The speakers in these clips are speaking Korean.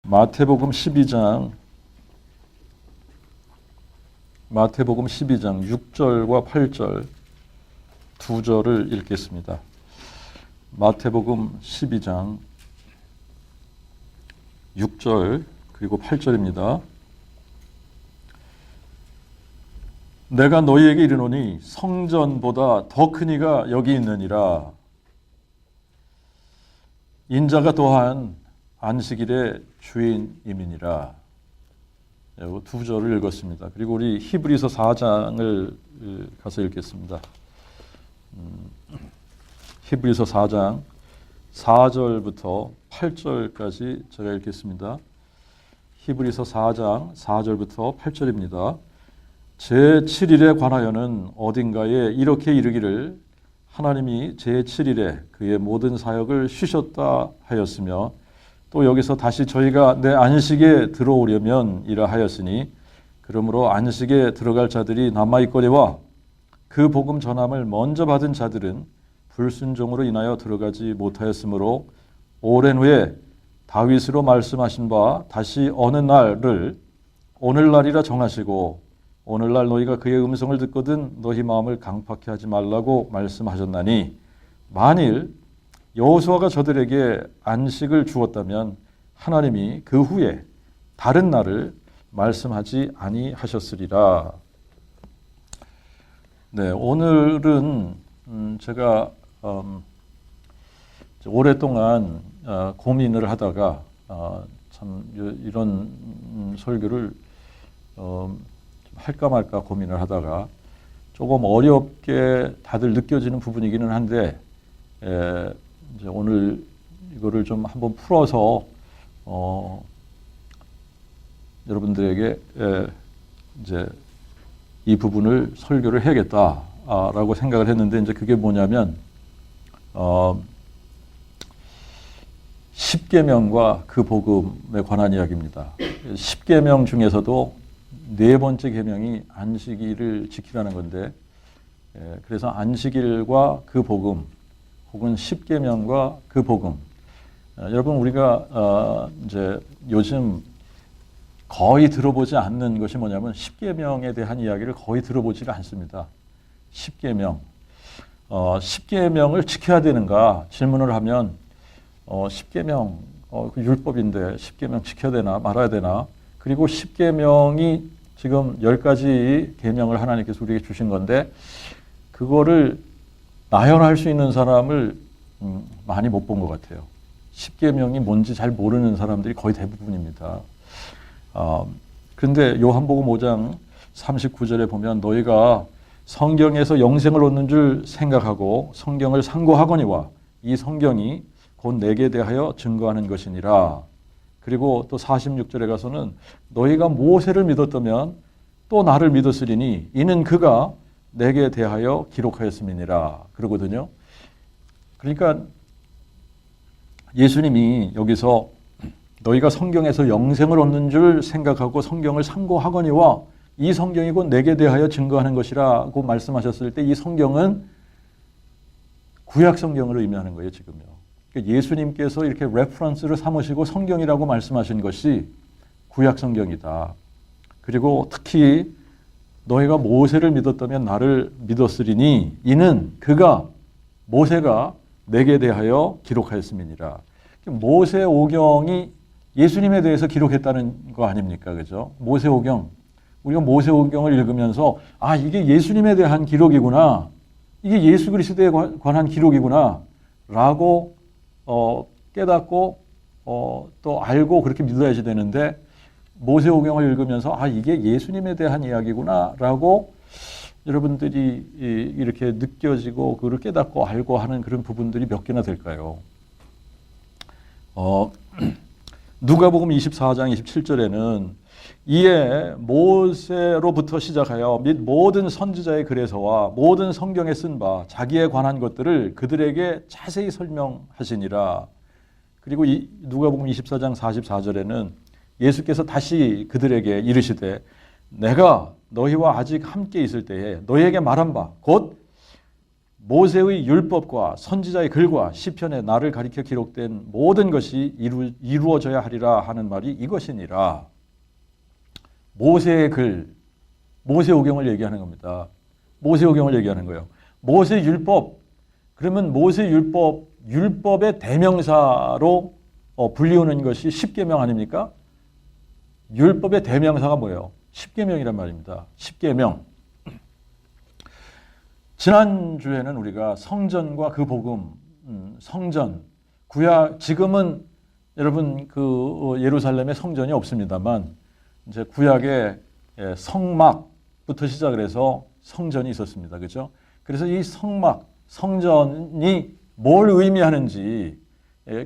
마태복음 12장 6절과 8절 두 절을 읽겠습니다. 마태복음 12장 6절 그리고 8절입니다. 내가 너희에게 이르노니 성전보다 더 큰 이가 여기 있느니라. 인자가 또한 안식일의 주인임이니라. 두 절을 읽었습니다. 그리고 우리 히브리서 4장을 가서 읽겠습니다. 히브리서 4장 4절부터 8절까지 제가 읽겠습니다. 히브리서 4장 4절부터 8절입니다. 제7일에 관하여는 어딘가에 이렇게 이르기를 하나님이 제7일에 그의 모든 사역을 쉬셨다 하였으며 또 여기서 다시 저희가 내 안식에 들어오려면 이라 하였으니 그러므로 안식에 들어갈 자들이 남아있거니와 그 복음 전함을 먼저 받은 자들은 불순종으로 인하여 들어가지 못하였으므로 오랜 후에 다윗으로 말씀하신 바 다시 어느 날을 오늘날이라 정하시고 오늘날 너희가 그의 음성을 듣거든 너희 마음을 강팍해 하지 말라고 말씀하셨나니 만일 여호수아가 저들에게 안식을 주었다면 하나님이 그 후에 다른 날을 말씀하지 아니하셨으리라. 네, 오늘은 제가 오랫동안 고민을 하다가 참 이런 설교를 할까 말까 고민을 하다가 조금 어렵게 다들 느껴지는 부분이기는 한데 이제 오늘 이거를 좀 한번 풀어서 여러분들에게 이제 이 부분을 설교를 해야겠다라고 생각을 했는데 이제 그게 뭐냐면 십계명과 그 복음에 관한 이야기입니다. 십계명 중에서도 네 번째 계명이 안식일을 지키라는 건데 그래서 안식일과 그 복음 혹은 십계명과 그 복음 여러분 우리가 이제 요즘 거의 들어보지 않는 것이 뭐냐면 십계명에 대한 이야기를 거의 들어보지가 않습니다. 십계명 십계명을 지켜야 되는가 질문을 하면 십계명 그 율법인데 십계명 지켜야 되나 말아야 되나 그리고 십계명이 지금 10가지 계명을 하나님께서 우리에게 주신 건데 그거를 나열할 수 있는 사람을 많이 못 본 것 같아요. 십계명이 뭔지 잘 모르는 사람들이 거의 대부분입니다. 그런데 요한복음 5장 39절에 보면 너희가 성경에서 영생을 얻는 줄 생각하고 성경을 상고하거니와 이 성경이 곧 내게 대하여 증거하는 것이니라. 그리고 또 46절에 가서는 너희가 모세를 믿었다면 또 나를 믿었으리니 이는 그가 내게 대하여 기록하였음이니라 그러거든요. 그러니까 예수님이 여기서 너희가 성경에서 영생을 얻는 줄 생각하고 성경을 상고하거니와 이 성경이 곧 내게 대하여 증거하는 것이라고 말씀하셨을 때 이 성경은 구약 성경을 의미하는 거예요, 지금요. 그러니까 예수님께서 이렇게 레퍼런스를 삼으시고 성경이라고 말씀하신 것이 구약 성경이다. 그리고 특히 너희가 모세를 믿었다면 나를 믿었으리니 이는 그가 모세가 내게 대하여 기록하였음이니라. 모세오경이 예수님에 대해서 기록했다는 거 아닙니까? 그죠? 모세오경. 우리가 모세오경을 읽으면서 아 이게 예수님에 대한 기록이구나. 이게 예수 그리스도에 관한 기록이구나. 라고 깨닫고 또 알고 그렇게 믿어야지 되는데 모세오경을 읽으면서 아 이게 예수님에 대한 이야기구나 라고 여러분들이 이렇게 느껴지고 그걸 깨닫고 알고 하는 그런 부분들이 몇 개나 될까요? 누가복음 24장 27절에는 이에 모세로부터 시작하여 및 모든 선지자의 글에서와 모든 성경에 쓴 바 자기에 관한 것들을 그들에게 자세히 설명하시니라. 그리고 누가복음 24장 44절에는 예수께서 다시 그들에게 이르시되 내가 너희와 아직 함께 있을 때에 너희에게 말한 바 곧 모세의 율법과 선지자의 글과 시편에 나를 가리켜 기록된 모든 것이 이루어져야 하리라 하는 말이 이것이니라. 모세의 글, 모세오경을 얘기하는 겁니다. 모세오경을 얘기하는 거예요. 모세 율법, 그러면 모세 율법의 대명사로 불리우는 것이 십계명 아닙니까? 율법의 대명사가 뭐예요? 십계명이란 말입니다. 십계명. 지난주에는 우리가 성전과 그 복음, 성전, 구약, 지금은 여러분 그 예루살렘에 성전이 없습니다만 이제 구약의 성막부터 시작을 해서 성전이 있었습니다. 그렇죠? 그래서 이 성막, 성전이 뭘 의미하는지,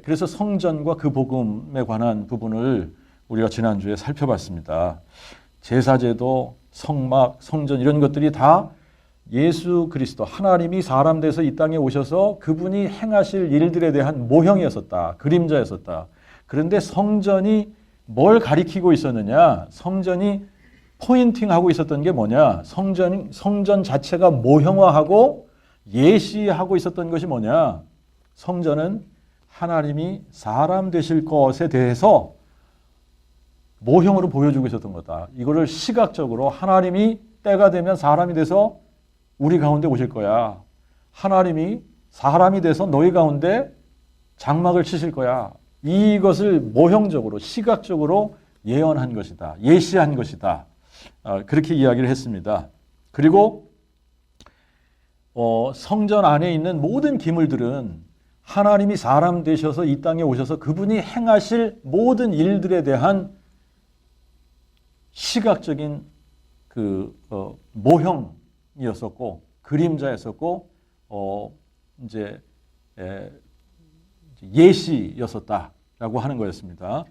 그래서 성전과 그 복음에 관한 부분을 우리가 지난주에 살펴봤습니다. 제사제도, 성막, 성전 이런 것들이 다 예수 그리스도 하나님이 사람 돼서 이 땅에 오셔서 그분이 행하실 일들에 대한 모형이었었다. 그림자였었다. 그런데 성전이 뭘 가리키고 있었느냐? 성전이 포인팅하고 있었던 게 뭐냐? 성전 자체가 모형화하고 예시하고 있었던 것이 뭐냐? 성전은 하나님이 사람 되실 것에 대해서 모형으로 보여주고 있었던 거다. 이거를 시각적으로 하나님이 때가 되면 사람이 돼서 우리 가운데 오실 거야. 하나님이 사람이 돼서 너희 가운데 장막을 치실 거야. 이것을 모형적으로 시각적으로 예언한 것이다. 예시한 것이다. 그렇게 이야기를 했습니다. 그리고 성전 안에 있는 모든 기물들은 하나님이 사람 되셔서 이 땅에 오셔서 그분이 행하실 모든 일들에 대한 시각적인 그 모형이었었고 그림자였었고 이제 예시였었다라고 하는 거였습니다.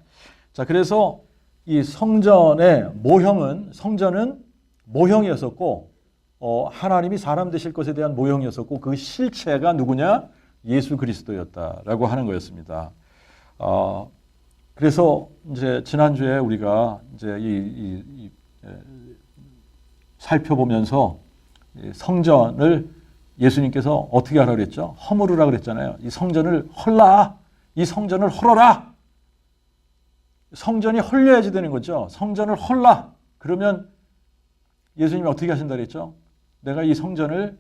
자, 그래서 이 성전은 모형이었었고 하나님이 사람 되실 것에 대한 모형이었었고 그 실체가 누구냐? 예수 그리스도였다라고 하는 거였습니다. 그래서 이제 지난주에 우리가 이제 살펴보면서 성전을 예수님께서 어떻게 하라 그랬죠? 허물으라 그랬잖아요. 이 성전을 헐라. 이 성전을 헐어라. 성전이 헐려야지 되는 거죠. 성전을 헐라. 그러면 예수님이 어떻게 하신다 그랬죠? 내가 이 성전을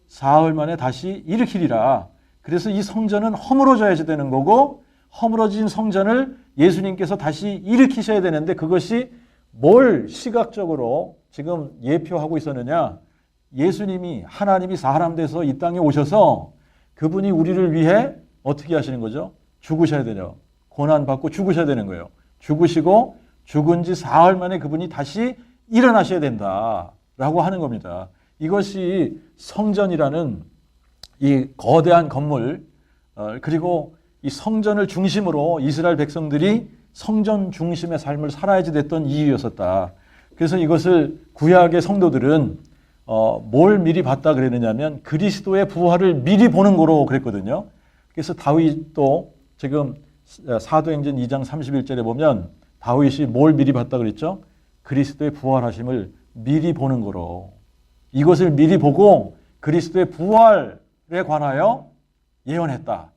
사흘 만에 다시 일으키리라. 그래서 이 성전은 허물어져야지 되는 거고 허물어진 성전을 예수님께서 다시 일으키셔야 되는데 그것이 뭘 시각적으로 지금 예표하고 있었느냐? 예수님이 하나님이 사람 돼서 이 땅에 오셔서 그분이 우리를 위해 어떻게 하시는 거죠? 죽으셔야 되죠. 고난받고 죽으셔야 되는 거예요. 죽으시고 죽은 지 사흘 만에 그분이 다시 일어나셔야 된다라고 하는 겁니다. 이것이 성전이라는 이 거대한 건물 그리고 이 성전을 중심으로 이스라엘 백성들이 성전 중심의 삶을 살아야지 됐던 이유였었다. 그래서 이것을 구약의 성도들은 뭘 미리 봤다 그랬느냐면 그리스도의 부활을 미리 보는 거로 그랬거든요. 그래서 다윗도 지금 사도행전 2장 31절에 보면 다윗이 뭘 미리 봤다 그랬죠? 그리스도의 부활하심을 미리 보는 거로. 이것을 미리 보고 그리스도의 부활에 관하여 예언했다.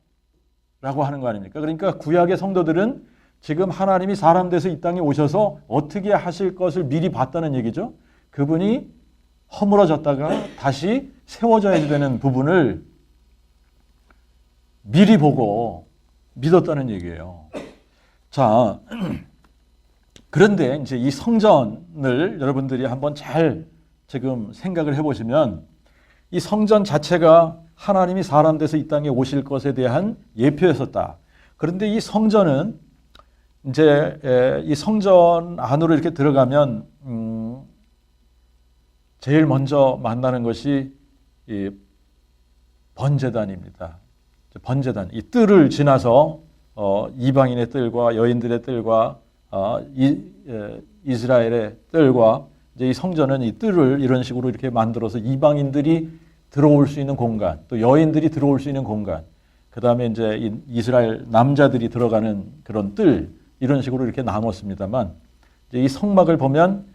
라고 하는 거 아닙니까? 그러니까 구약의 성도들은 지금 하나님이 사람 돼서 이 땅에 오셔서 어떻게 하실 것을 미리 봤다는 얘기죠. 그분이 허물어졌다가 다시 세워져야 되는 부분을 미리 보고 믿었다는 얘기예요. 자, 그런데 이제 이 성전을 여러분들이 한번 잘 지금 생각을 해보시면 이 성전 자체가 하나님이 사람 돼서 이 땅에 오실 것에 대한 예표였었다. 그런데 이 성전은 이제 이 성전 안으로 이렇게 들어가면 제일 먼저 만나는 것이 이 번제단입니다. 번제단, 이 뜰을 지나서 이방인의 뜰과 여인들의 뜰과 이스라엘의 뜰과 이제 이 성전은 이 뜰을 이런 식으로 이렇게 만들어서 이방인들이 들어올 수 있는 공간, 또 여인들이 들어올 수 있는 공간, 그 다음에 이제 이스라엘 남자들이 들어가는 그런 뜰, 이런 식으로 이렇게 나눴습니다만, 이제 이 성막을 보면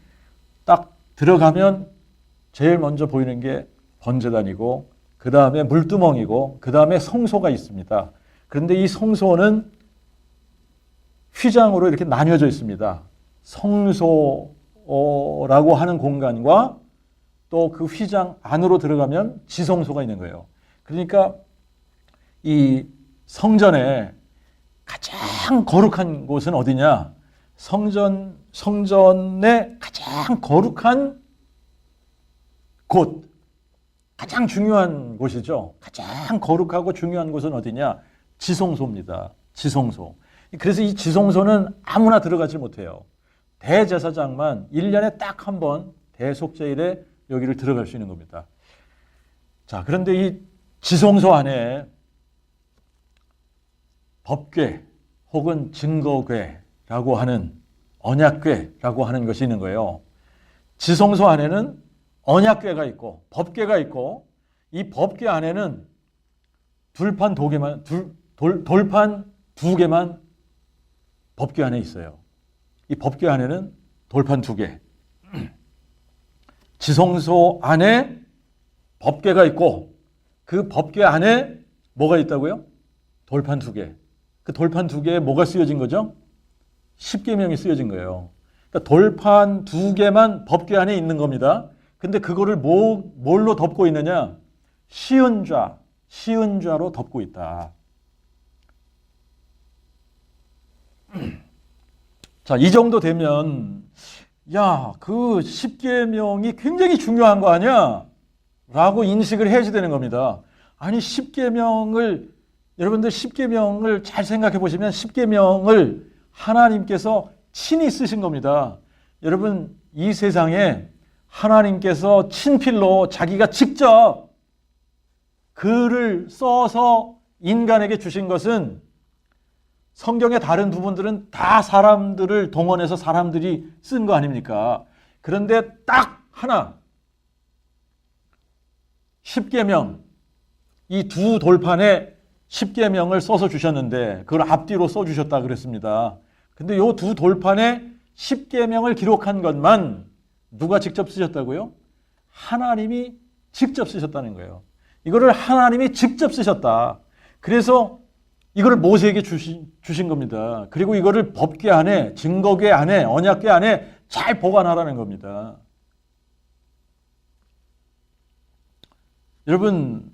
딱 들어가면 제일 먼저 보이는 게 번제단이고, 그 다음에 물두멍이고 그 다음에 성소가 있습니다. 그런데 이 성소는 휘장으로 이렇게 나뉘어져 있습니다. 성소라고 하는 공간과 또 그 휘장 안으로 들어가면 지성소가 있는 거예요. 그러니까 이 성전에 가장 거룩한 곳은 어디냐? 성전의 가장 거룩한 곳, 가장 중요한 곳이죠. 가장 거룩하고 중요한 곳은 어디냐? 지성소입니다. 지성소. 그래서 이 지성소는 아무나 들어가지 못해요. 대제사장만 1년에 딱 한 번 대속제일에 여기를 들어갈 수 있는 겁니다. 자, 그런데 이 지성소 안에 법궤 혹은 증거궤라고 하는 언약궤라고 하는 것이 있는 거예요. 지성소 안에는 언약궤가 있고 법궤가 있고 이 법궤 안에는 돌판 두 개만 법궤 안에 있어요. 이 법궤 안에는 돌판 2개. 지성소 안에 법궤가 있고 그 법궤 안에 뭐가 있다고요? 돌판 2개. 그 돌판 2개에 뭐가 쓰여진 거죠? 십계명이 쓰여진 거예요. 그러니까 돌판 2개만 법궤 안에 있는 겁니다. 근데 그거를 뭘로 덮고 있느냐? 시은좌로 덮고 있다. 자, 이 정도 되면 야, 그 십계명이 굉장히 중요한 거 아니야? 라고 인식을 해야지 되는 겁니다. 아니, 여러분들 십계명을 잘 생각해 보시면 십계명을 하나님께서 친히 쓰신 겁니다. 여러분, 이 세상에 하나님께서 친필로 자기가 직접 글을 써서 인간에게 주신 것은 성경의 다른 부분들은 다 사람들을 동원해서 사람들이 쓴 거 아닙니까? 그런데 딱 하나, 십계명, 이 두 돌판에 십계명을 써서 주셨는데 그걸 앞뒤로 써주셨다 그랬습니다. 근데 이 두 돌판에 십계명을 기록한 것만 누가 직접 쓰셨다고요? 하나님이 직접 쓰셨다는 거예요. 이거를 하나님이 직접 쓰셨다. 그래서 이거를 모세에게 주신 겁니다. 그리고 이거를 법궤 안에, 증거궤 안에, 언약궤 안에 잘 보관하라는 겁니다. 여러분,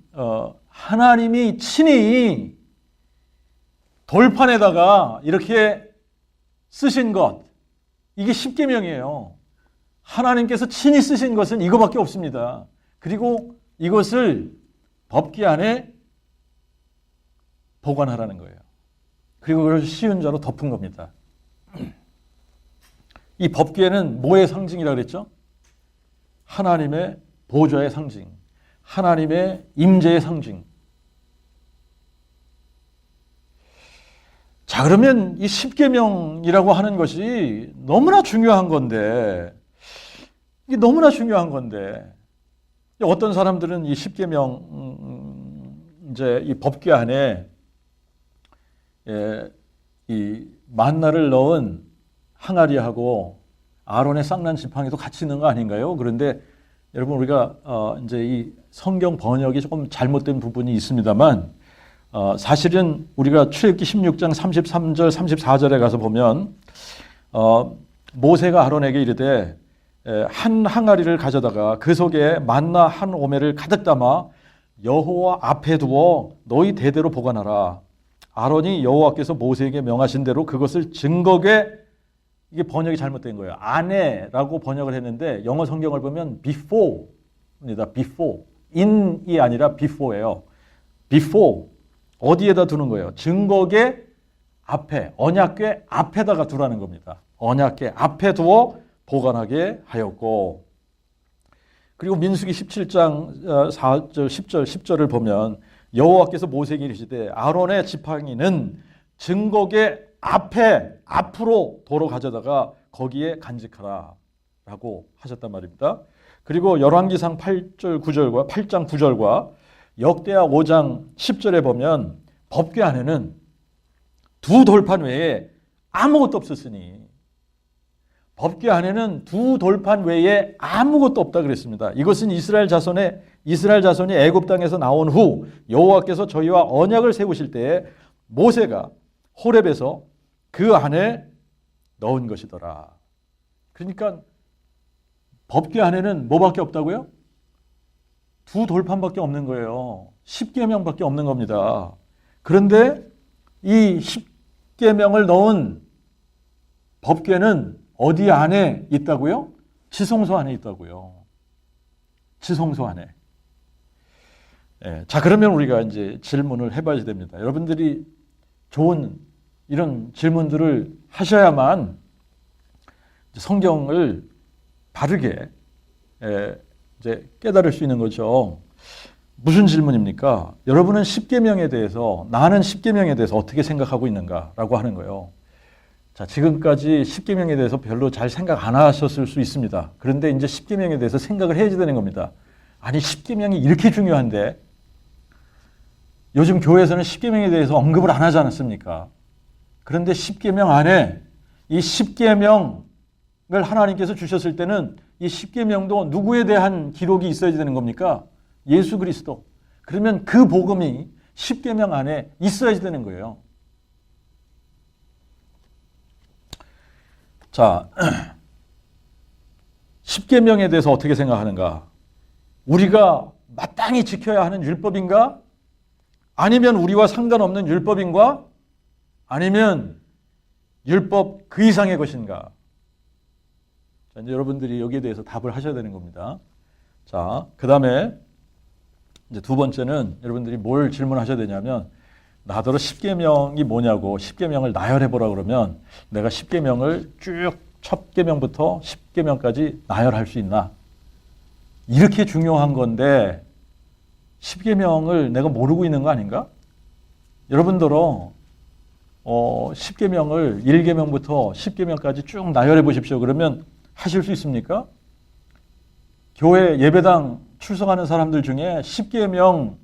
하나님이 친히 돌판에다가 이렇게 쓰신 것, 이게 십계명이에요. 하나님께서 친히 쓰신 것은 이거밖에 없습니다. 그리고 이것을 법궤 안에 보관하라는 거예요. 그리고 그걸 시은자로 덮은 겁니다. 이 법궤는 뭐의 상징이라고 그랬죠? 하나님의 보좌의 상징, 하나님의 임재의 상징. 자, 그러면 이 십계명이라고 하는 것이 너무나 중요한 건데, 이게 너무나 중요한 건데, 어떤 사람들은 이 십계명, 이제 이 법궤 안에 이 만나를 넣은 항아리하고 아론의 쌍난 지팡이도 같이 있는 거 아닌가요? 그런데 여러분, 우리가 이제 이 성경 번역이 조금 잘못된 부분이 있습니다만, 사실은 우리가 출애굽기 16장 33절 34절에 가서 보면 모세가 아론에게 이르되 한 항아리를 가져다가 그 속에 만나 한 오매를 가득 담아 여호와 앞에 두어 너희 대대로 보관하라. 아론이 여호와께서 모세에게 명하신 대로 그것을 증거궤, 이게 번역이 잘못된 거예요. 안에라고 번역을 했는데 영어 성경을 보면 before입니다. before. in이 아니라 before예요. before. 어디에다 두는 거예요? 증거궤 앞에, 언약궤 앞에다가 두라는 겁니다. 언약궤 앞에 두어 보관하게 하였고, 그리고 민수기 17장 4절, 10절을 보면 여호와께서 모세에게 이르시되 아론의 지팡이는 증거궤 앞으로 도로 가져다가 거기에 간직하라 라고 하셨단 말입니다. 그리고 열왕기상 8장 9절과 역대하 5장 10절에 보면 법궤 안에는 두 돌판 외에 아무것도 없었으니, 법궤 안에는 두 돌판 외에 아무것도 없다 그랬습니다. 이것은 이스라엘 자손의 이스라엘 자손이 애굽 땅에서 나온 후 여호와께서 저희와 언약을 세우실 때에 모세가 호렙에서 그 안에 넣은 것이더라. 그러니까 법궤 안에는 뭐밖에 없다고요? 두 돌판밖에 없는 거예요. 10계명밖에 없는 겁니다. 그런데 이 10계명을 넣은 법궤는 어디 안에 있다고요? 지성소 안에 있다고요. 지성소 안에. 예, 자, 그러면 우리가 이제 질문을 해봐야 됩니다. 여러분들이 좋은 이런 질문들을 하셔야만 성경을 바르게 이제 깨달을 수 있는 거죠. 무슨 질문입니까? 여러분은 10계명에 대해서, 나는 10계명에 대해서 어떻게 생각하고 있는가라고 하는 거예요. 자, 지금까지 10계명에 대해서 별로 잘 생각 안 하셨을 수 있습니다. 그런데 이제 10계명에 대해서 생각을 해야 되는 겁니다. 아니, 10계명이 이렇게 중요한데 요즘 교회에서는 10계명에 대해서 언급을 안 하지 않았습니까? 그런데 10계명 안에 이 10계명을 하나님께서 주셨을 때는 이 10계명도 누구에 대한 기록이 있어야 되는 겁니까? 예수 그리스도. 그러면 그 복음이 10계명 안에 있어야 되는 거예요. 자, 10계명에 대해서 어떻게 생각하는가? 우리가 마땅히 지켜야 하는 율법인가? 아니면 우리와 상관없는 율법인가? 아니면 율법 그 이상의 것인가? 자, 이제 여러분들이 여기에 대해서 답을 하셔야 되는 겁니다. 자, 그 다음에 이제 두 번째는 여러분들이 뭘 질문하셔야 되냐면, 나더러 10계명이 뭐냐고 10계명을 나열해 보라 그러면 내가 10계명을 쭉 첫 계명부터 10계명까지 나열할 수 있나? 이렇게 중요한 건데 10계명을 내가 모르고 있는 거 아닌가? 여러분들은 10계명을 1계명부터 10계명까지 쭉 나열해 보십시오. 그러면 하실 수 있습니까? 교회 예배당 출석하는 사람들 중에 10계명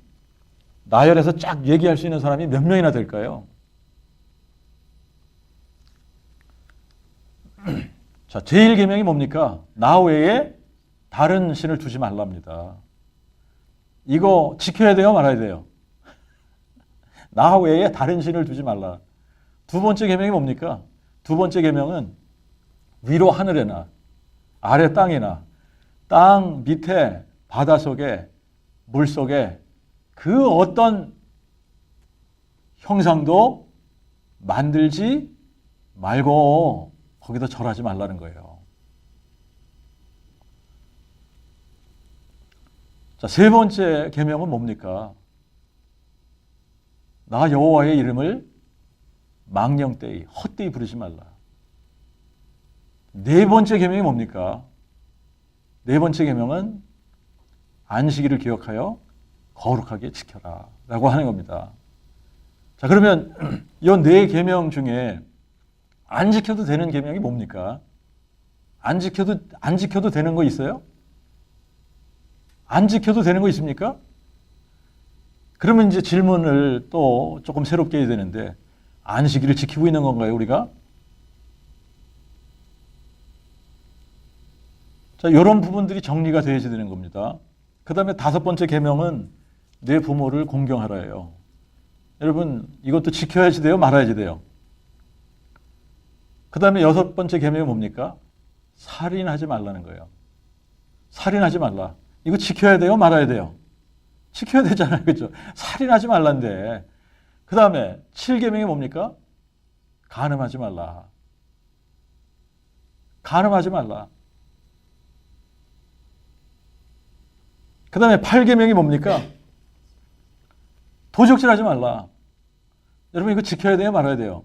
나열해서 쫙 얘기할 수 있는 사람이 몇 명이나 될까요? 자, 제1계명이 뭡니까? 나 외에 다른 신을 두지 말랍니다. 이거 지켜야 돼요? 말아야 돼요? 나 외에 다른 신을 두지 말라. 두 번째 계명이 뭡니까? 두 번째 계명은 위로 하늘에나 아래 땅이나 땅 밑에 바다 속에 물 속에 그 어떤 형상도 만들지 말고 거기다 절하지 말라는 거예요. 자, 세 번째 계명은 뭡니까? 나 여호와의 이름을 망령되이 헛되이 부르지 말라. 네 번째 계명이 뭡니까? 네 번째 계명은 안식일을 기억하여 거룩하게 지켜라 라고 하는 겁니다. 자, 그러면 이 네 계명 중에 안 지켜도 되는 계명이 뭡니까? 안 지켜도 되는 거 있어요? 안 지켜도 되는 거 있습니까? 그러면 이제 질문을 또 조금 새롭게 해야 되는데, 안식일을 지키고 있는 건가요, 우리가? 자, 이런 부분들이 정리가 되어야 되는 겁니다. 그 다음에 다섯 번째 계명은 내 부모를 공경하라예요. 여러분, 이것도 지켜야지 돼요, 말아야지 돼요? 그 다음에 여섯 번째 계명이 뭡니까? 살인하지 말라는 거예요. 살인하지 말라. 이거 지켜야 돼요, 말아야 돼요? 지켜야 되잖아요, 그렇죠? 살인하지 말란데. 그 다음에 7계명이 뭡니까? 간음하지 말라. 간음하지 말라. 그 다음에 8계명이 뭡니까? 도적질하지 말라. 여러분, 이거 지켜야 돼요, 말아야 돼요?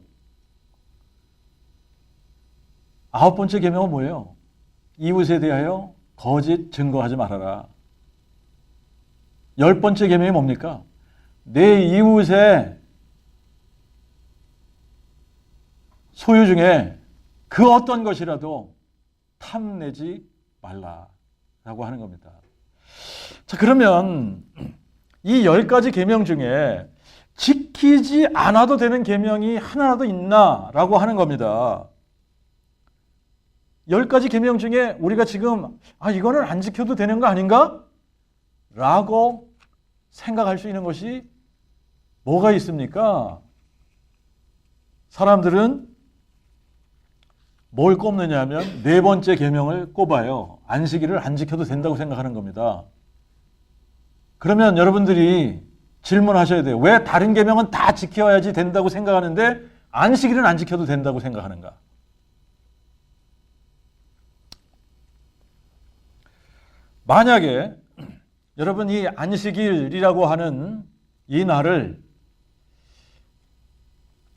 아홉 번째 계명은 뭐예요? 이웃에 대하여 거짓 증거하지 말아라. 열 번째 계명이 뭡니까? 내 이웃의 소유 중에 그 어떤 것이라도 탐내지 말라라고 하는 겁니다. 자, 그러면 이 10가지 계명 중에 지키지 않아도 되는 계명이 하나라도 있나라고 하는 겁니다. 10가지 계명 중에 우리가 지금 이거는 안 지켜도 되는 거 아닌가? 라고 생각할 수 있는 것이 뭐가 있습니까? 사람들은 뭘 꼽느냐 하면 네 번째 계명을 꼽아요. 안식일을 안 지켜도 된다고 생각하는 겁니다. 그러면 여러분들이 질문하셔야 돼요. 왜 다른 계명은 다 지켜야지 된다고 생각하는데 안식일은 안 지켜도 된다고 생각하는가? 만약에 여러분 이 안식일이라고 하는 이 날을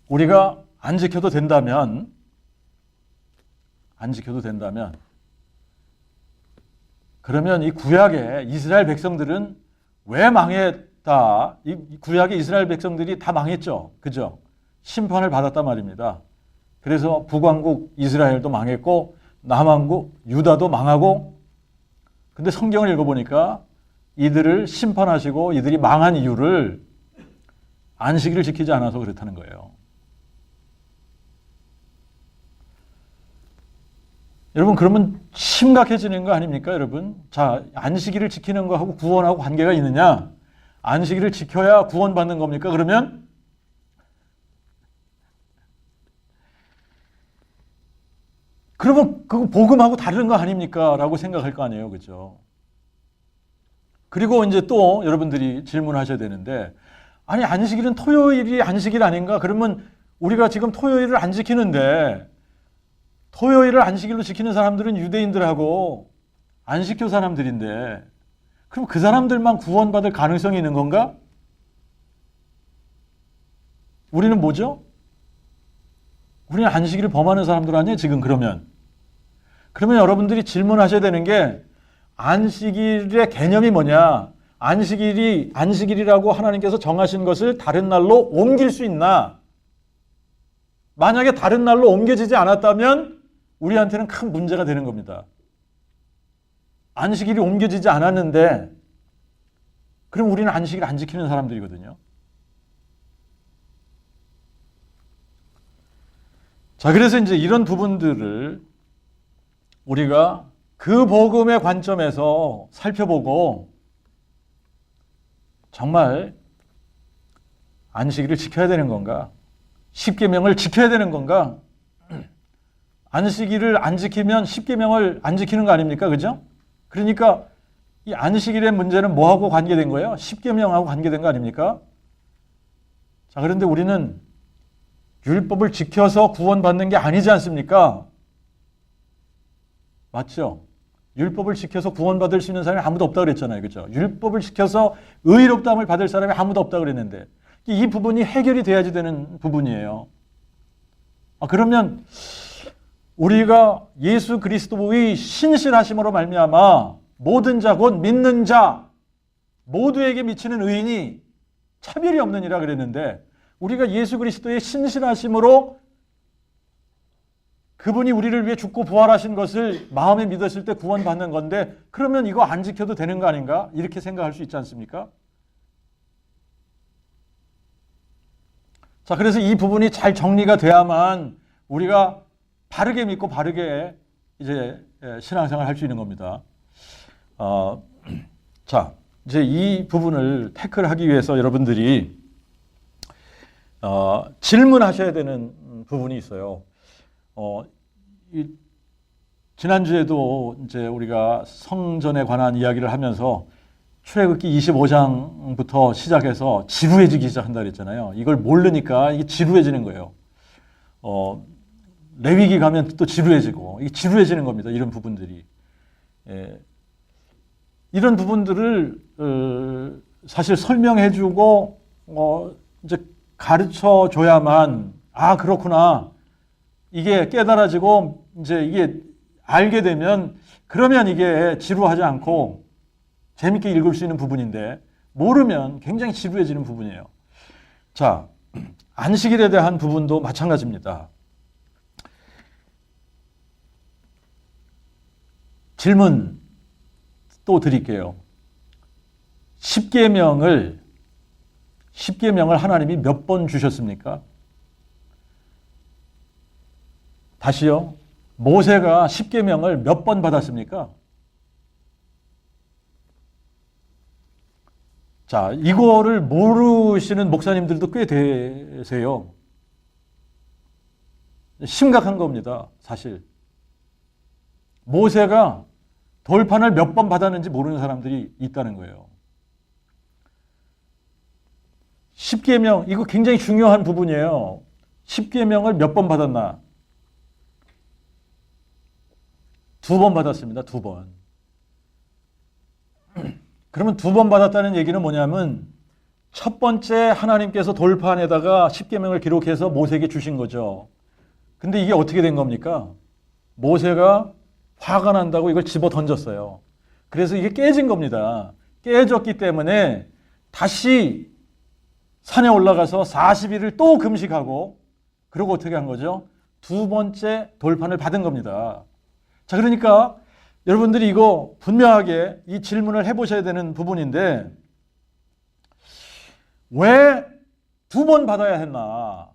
우리가 안 지켜도 된다면 그러면 이 구약의 이스라엘 백성들은 왜 망했다? 이 구약의 이스라엘 백성들이 다 망했죠. 그죠? 심판을 받았단 말입니다. 그래서 북왕국 이스라엘도 망했고 남왕국 유다도 망하고, 근데 성경을 읽어보니까 이들을 심판하시고 이들이 망한 이유를 안식일을 지키지 않아서 그렇다는 거예요. 여러분, 그러면 심각해지는 거 아닙니까, 여러분? 자, 안식일을 지키는 거하고 구원하고 관계가 있느냐? 안식일을 지켜야 구원받는 겁니까? 그러면 그거 복음하고 다른 거 아닙니까? 라고 생각할 거 아니에요. 그죠? 그리고 이제 또 여러분들이 질문하셔야 되는데, 아니, 안식일은 토요일이 안식일 아닌가? 그러면 우리가 지금 토요일을 안 지키는데, 토요일을 안식일로 지키는 사람들은 유대인들하고 안식교 사람들인데, 그럼 그 사람들만 구원받을 가능성이 있는 건가? 우리는 뭐죠? 우리는 안식일을 범하는 사람들 아니에요, 지금 그러면. 그러면 여러분들이 질문하셔야 되는 게, 안식일의 개념이 뭐냐? 안식일이라고 하나님께서 정하신 것을 다른 날로 옮길 수 있나? 만약에 다른 날로 옮겨지지 않았다면 우리한테는 큰 문제가 되는 겁니다. 안식일이 옮겨지지 않았는데 그럼 우리는 안식일 안 지키는 사람들이거든요. 자, 그래서 이제 이런 부분들을 우리가 그 복음의 관점에서 살펴보고 정말 안식일을 지켜야 되는 건가? 십계명을 지켜야 되는 건가? 안식일을 안 지키면 십계명을 안 지키는 거 아닙니까? 그죠? 그러니까 이 안식일의 문제는 뭐하고 관계된 거예요? 십계명하고 관계된 거 아닙니까? 자, 그런데 우리는 율법을 지켜서 구원받는 게 아니지 않습니까? 맞죠? 율법을 지켜서 구원받을 수 있는 사람이 아무도 없다고 그랬잖아요. 그죠? 율법을 지켜서 의롭다함을 받을 사람이 아무도 없다고 그랬는데 이 부분이 해결이 돼야지 되는 부분이에요. 그러면 우리가 예수 그리스도의 신실하심으로 말미암아 모든 자 곧 믿는 자 모두에게 미치는 의인이 차별이 없느니라 그랬는데, 우리가 예수 그리스도의 신실하심으로 그분이 우리를 위해 죽고 부활하신 것을 마음에 믿었을 때 구원받는 건데, 그러면 이거 안 지켜도 되는 거 아닌가? 이렇게 생각할 수 있지 않습니까? 자, 그래서 이 부분이 잘 정리가 돼야만 우리가 바르게 믿고 바르게 이제 신앙생활을 할 수 있는 겁니다. 자, 이제 이 부분을 태클하기 위해서 여러분들이 질문하셔야 되는 부분이 있어요. 지난주에도 이제 우리가 성전에 관한 이야기를 하면서 출애굽기 25장부터 시작해서 지루해지기 시작한다 그랬잖아요. 이걸 모르니까 이게 지루해지는 거예요. 레위기 가면 또 지루해지고, 이게 지루해지는 겁니다. 이런 부분들이. 이런 부분들을 사실 설명해주고 이제 가르쳐 줘야만, 그렇구나, 이게 깨달아지고 이제 이게 알게 되면 그러면 이게 지루하지 않고 재밌게 읽을 수 있는 부분인데, 모르면 굉장히 지루해지는 부분이에요. 자, 안식일에 대한 부분도 마찬가지입니다. 질문 또 드릴게요. 십계명을 하나님이 몇 번 주셨습니까? 다시요. 모세가 십계명을 몇 번 받았습니까? 자, 이거를 모르시는 목사님들도 꽤 되세요. 심각한 겁니다, 사실. 모세가 돌판을 몇 번 받았는지 모르는 사람들이 있다는 거예요. 십계명, 이거 굉장히 중요한 부분이에요. 십계명을 몇 번 받았나? 2번 받았습니다. 2번. 그러면 2번 받았다는 얘기는 뭐냐면 첫 번째 하나님께서 돌판에다가 십계명을 기록해서 모세에게 주신 거죠. 근데 이게 어떻게 된 겁니까? 모세가 화가 난다고 이걸 집어 던졌어요. 그래서 이게 깨진 겁니다. 깨졌기 때문에 다시 산에 올라가서 40일을 또 금식하고 그리고 어떻게 한 거죠? 2번째 돌판을 받은 겁니다. 자, 그러니까 여러분들이 이거 분명하게 이 질문을 해보셔야 되는 부분인데 왜 2번 받아야 했나?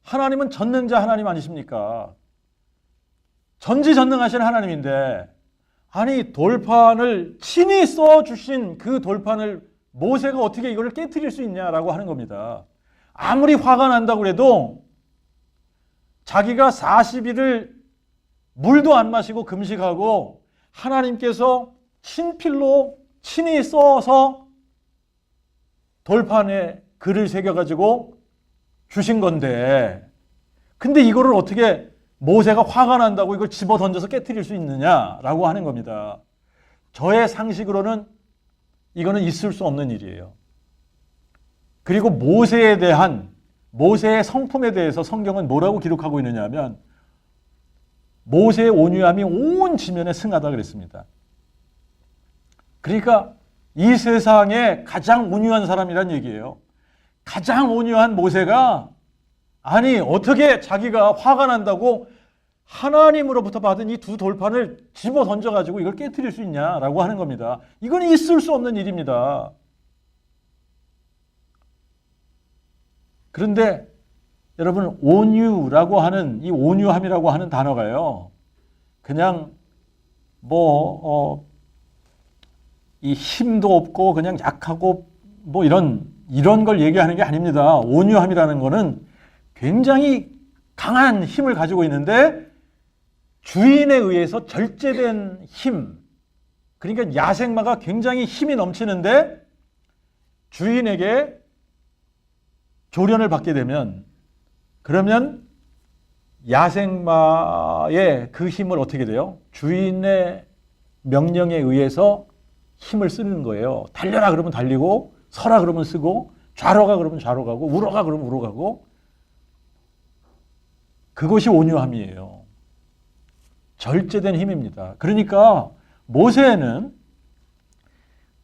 하나님은 전능자 하나님 아니십니까? 전지전능하신 하나님인데 아니 돌판을 친히 써주신 그 돌판을 모세가 어떻게 이걸 깨트릴 수 있냐라고 하는 겁니다. 아무리 화가 난다고 해도 자기가 40일을 물도 안 마시고 금식하고 하나님께서 친필로 친히 써서 돌판에 글을 새겨가지고 주신 건데 근데 이거를 어떻게 모세가 화가 난다고 이걸 집어 던져서 깨트릴 수 있느냐라고 하는 겁니다. 저의 상식으로는 이거는 있을 수 없는 일이에요. 그리고 모세에 대한 모세의 성품에 대해서 성경은 뭐라고 기록하고 있느냐 하면 모세의 온유함이 온 지면에 승하다 그랬습니다. 그러니까 이 세상에 가장 온유한 사람이란 얘기예요. 가장 온유한 모세가 아니 어떻게 자기가 화가 난다고 하나님으로부터 받은 이 2 돌판을 집어 던져가지고 이걸 깨트릴 수 있냐라고 하는 겁니다. 이건 있을 수 없는 일입니다. 그런데 여러분 온유라고 하는 이 온유함이라고 하는 단어가요. 그냥 이 힘도 없고 그냥 약하고 뭐 이런 걸 얘기하는 게 아닙니다. 온유함이라는 거는 굉장히 강한 힘을 가지고 있는데 주인에 의해서 절제된 힘. 그러니까 야생마가 굉장히 힘이 넘치는데 주인에게 조련을 받게 되면 그러면 야생마의 그 힘을 어떻게 돼요? 주인의 명령에 의해서 힘을 쓰는 거예요. 달려라 그러면 달리고 서라 그러면 쓰고 좌로 가 그러면 좌로 가고 우로 가 그러면 우로 가고 그것이 온유함이에요. 절제된 힘입니다. 그러니까 모세는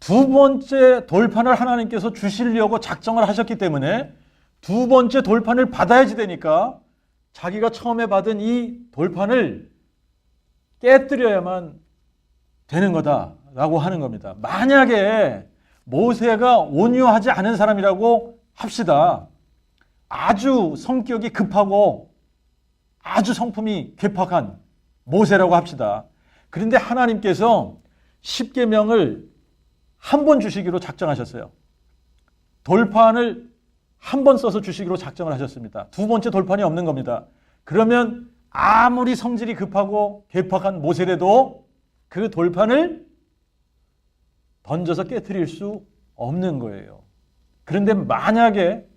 2번째 돌판을 하나님께서 주시려고 작정을 하셨기 때문에 2번째 돌판을 받아야지 되니까 자기가 처음에 받은 이 돌판을 깨뜨려야만 되는 거다라고 하는 겁니다. 만약에 모세가 온유하지 않은 사람이라고 합시다. 아주 성격이 급하고 아주 성품이 괴팍한 모세라고 합시다. 그런데 하나님께서 십계명을 한 번 주시기로 작정하셨어요. 돌판을 한 번 써서 주시기로 작정을 하셨습니다. 2번째 돌판이 없는 겁니다. 그러면 아무리 성질이 급하고 괴팍한 모세라도 그 돌판을 던져서 깨트릴 수 없는 거예요. 그런데 만약에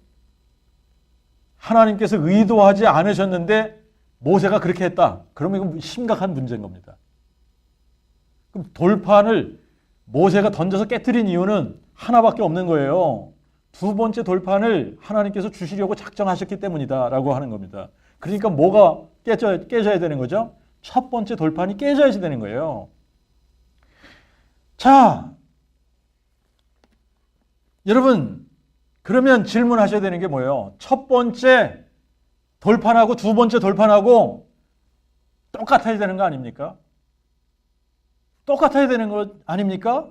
하나님께서 의도하지 않으셨는데 모세가 그렇게 했다. 그러면 이건 심각한 문제인 겁니다. 그럼 돌판을 모세가 던져서 깨트린 이유는 하나밖에 없는 거예요. 2번째 돌판을 하나님께서 주시려고 작정하셨기 때문이다라고 하는 겁니다. 그러니까 뭐가 깨져야 되는 거죠? 첫 번째 돌판이 깨져야지 되는 거예요. 자, 여러분 그러면 질문하셔야 되는 게 뭐예요? 첫 번째 돌판하고 2번째 돌판하고 똑같아야 되는 거 아닙니까? 똑같아야 되는 거 아닙니까?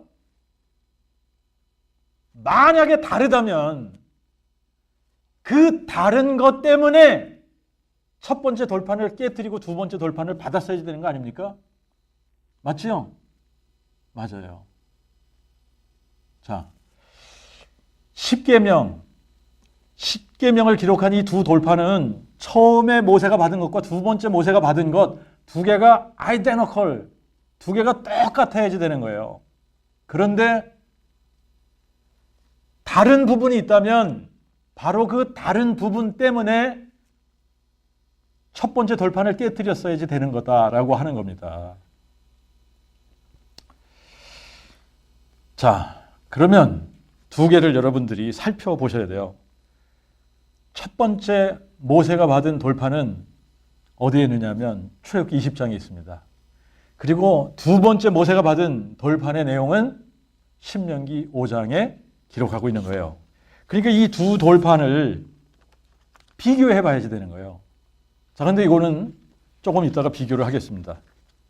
만약에 다르다면 그 다른 것 때문에 첫 번째 돌판을 깨뜨리고 2번째 돌판을 받았어야 되는 거 아닙니까? 맞죠? 맞아요. 자, 십계명을 기록한 이 두 돌판은 처음에 모세가 받은 것과 두 번째 모세가 받은 것 두 개가 아이데너컬, 두 개가 똑같아야지 되는 거예요. 그런데 다른 부분이 있다면 바로 그 다른 부분 때문에 첫 번째 돌판을 깨뜨렸어야지 되는 거다라고 하는 겁니다. 자, 그러면 두 개를 여러분들이 살펴보셔야 돼요. 첫 번째 모세가 받은 돌판은 어디에 있느냐면 출애굽기 20장에 있습니다. 그리고 두 번째 모세가 받은 돌판의 내용은 신명기 5장에 기록하고 있는 거예요. 그러니까 이 두 돌판을 비교해 봐야지 되는 거예요. 자, 근데 이거는 조금 이따가 비교를 하겠습니다.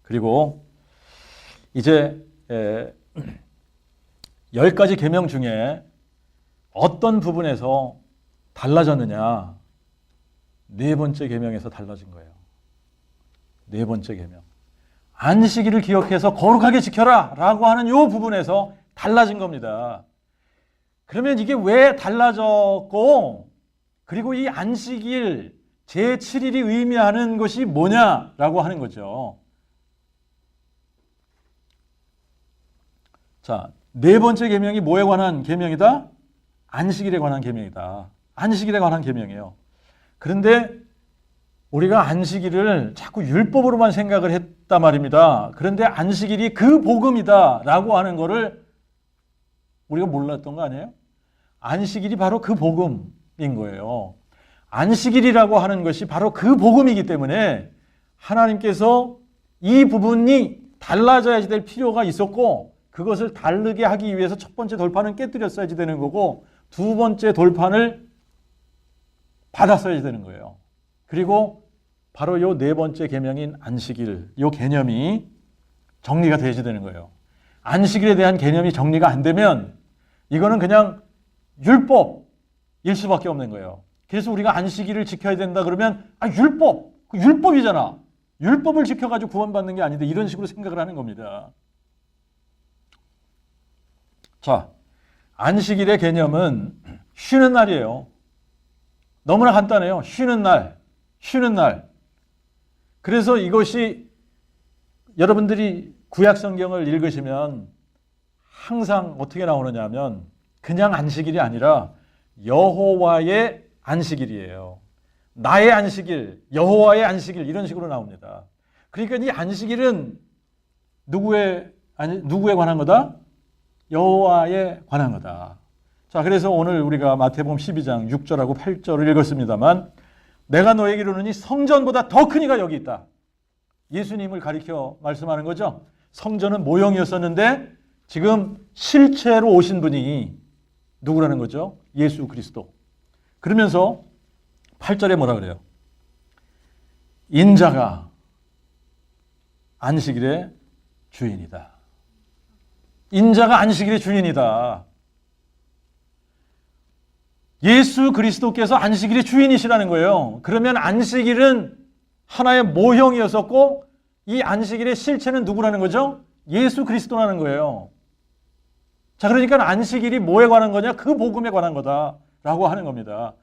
그리고 이제 10가지 계명 중에 어떤 부분에서 달라졌느냐? 네 번째 계명에서 달라진 거예요. 네 번째 계명. 안식일을 기억해서 거룩하게 지켜라 라고 하는 이 부분에서 달라진 겁니다. 그러면 이게 왜 달라졌고, 그리고 이 안식일 제7일이 의미하는 것이 뭐냐라고 하는 거죠. 자, 네 번째 계명이 뭐에 관한 계명이다? 안식일에 관한 계명이다. 안식일에 관한 계명이에요. 그런데 우리가 안식일을 자꾸 율법으로만 생각을 했단 말입니다. 그런데 안식일이 그 복음이다라고 하는 거를 우리가 몰랐던 거 아니에요? 안식일이 바로 그 복음인 거예요. 안식일이라고 하는 것이 바로 그 복음이기 때문에 하나님께서 이 부분이 달라져야지 될 필요가 있었고, 그것을 다르게 하기 위해서 첫 번째 돌판은 깨뜨렸어야지 되는 거고, 두 번째 돌판을 받았어야지 되는 거예요. 그리고 바로 요 네 번째 계명인 안식일, 요 개념이 정리가 돼야지 되는 거예요. 안식일에 대한 개념이 정리가 안 되면 이거는 그냥 율법일 수밖에 없는 거예요. 그래서 우리가 안식일을 지켜야 된다 그러면 율법이잖아. 율법을 지켜가지고 구원받는 게 아닌데 이런 식으로 생각을 하는 겁니다. 자, 안식일의 개념은 쉬는 날이에요. 너무나 간단해요. 쉬는 날. 그래서 이것이 여러분들이 구약 성경을 읽으시면 항상 어떻게 나오느냐 하면 그냥 안식일이 아니라 여호와의 안식일이에요. 나의 안식일, 여호와의 안식일 이런 식으로 나옵니다. 그러니까 이 안식일은 누구에 관한 거다? 여호와에 관한 거다. 자, 그래서 오늘 우리가 마태복음 12장 6절하고 8절을 읽었습니다만, 내가 너에게 이르노니 성전보다 더 큰 이가 여기 있다. 예수님을 가리켜 말씀하는 거죠. 성전은 모형이었었는데 지금 실체로 오신 분이 누구라는 거죠? 예수 그리스도. 그러면서 8절에 뭐라 그래요? 인자가 안식일의 주인이다. 인자가 안식일의 주인이다. 예수 그리스도께서 안식일의 주인이시라는 거예요. 그러면 안식일은 하나의 모형이었었고 이 안식일의 실체는 누구라는 거죠? 예수 그리스도라는 거예요. 자, 그러니까 안식일이 뭐에 관한 거냐? 그 복음에 관한 거다라고 하는 겁니다.